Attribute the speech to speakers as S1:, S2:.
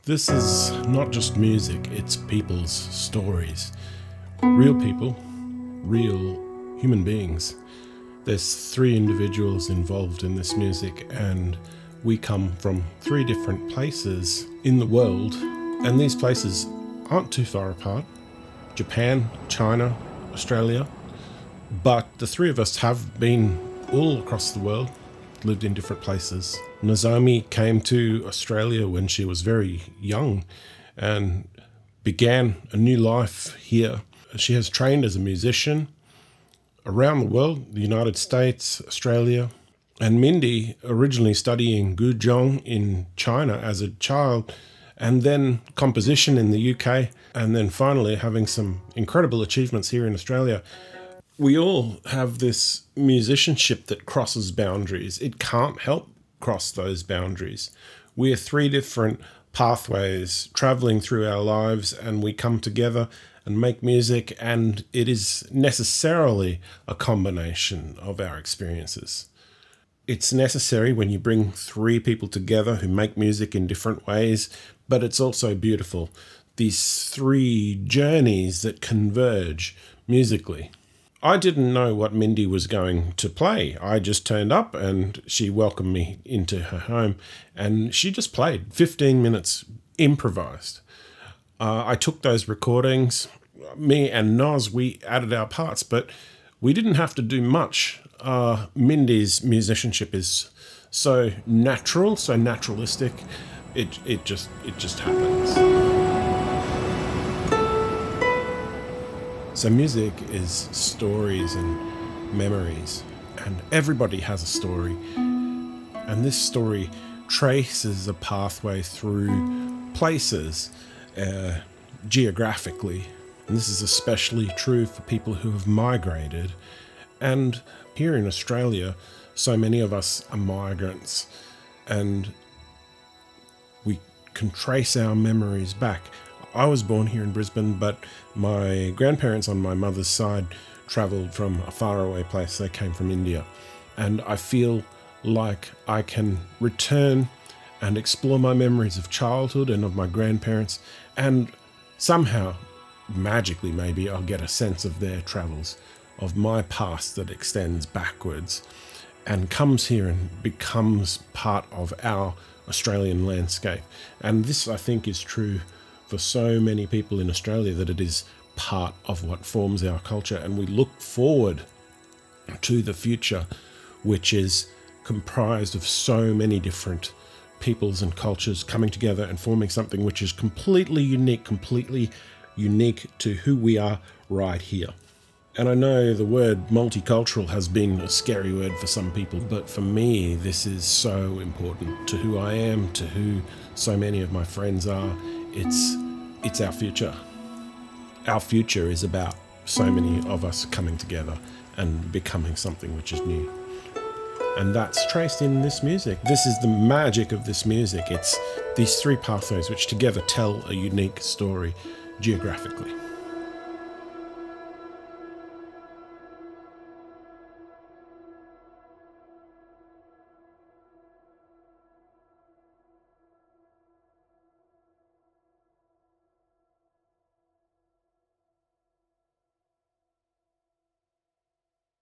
S1: This is not just music, it's people's stories. Real people, real human beings. There's 3 individuals involved in this music, and we come from 3 different places in the world, and these places aren't too far apart. Japan, China, Australia. But the 3 of us have been all across the world, lived in different places. Nozomi came to Australia when she was very young and began a new life here. She has trained as a musician around the world, the United States, Australia. And Mindy, originally studying Guzheng in China as a child, and then composition in the UK, and then finally having some incredible achievements here in Australia. We all have this musicianship that crosses boundaries. It can't help cross those boundaries. We're 3 different pathways traveling through our lives, and we come together and make music, and it is necessarily a combination of our experiences. It's necessary when you bring 3 people together who make music in different ways, but it's also beautiful. These 3 journeys that converge musically. I didn't know what Mindy was going to play. I just turned up and she welcomed me into her home, and she just played 15 minutes improvised. I took those recordings. Me and Noz, we added our parts, but we didn't have to do much. Mindy's musicianship is so natural, so naturalistic. It just happens. So music is stories and memories, and everybody has a story. And this story traces a pathway through places geographically. And this is especially true for people who have migrated. And here in Australia, so many of us are migrants, and we can trace our memories back. I was born here in Brisbane, but my grandparents on my mother's side travelled from a faraway place. They came from India. And I feel like I can return and explore my memories of childhood and of my grandparents, and somehow, magically maybe, I'll get a sense of their travels, of my past that extends backwards and comes here and becomes part of our Australian landscape. And this, I think, is true for so many people in Australia, that it is part of what forms our culture, and we look forward to the future, which is comprised of so many different peoples and cultures coming together and forming something which is completely unique to who we are right here. And I know the word multicultural has been a scary word for some people, but for me, this is so important to who I am, to who so many of my friends are. It's our future. Our future is about so many of us coming together and becoming something which is new. And that's traced in this music. This is the magic of this music. It's these 3 pathways which together tell a unique story geographically.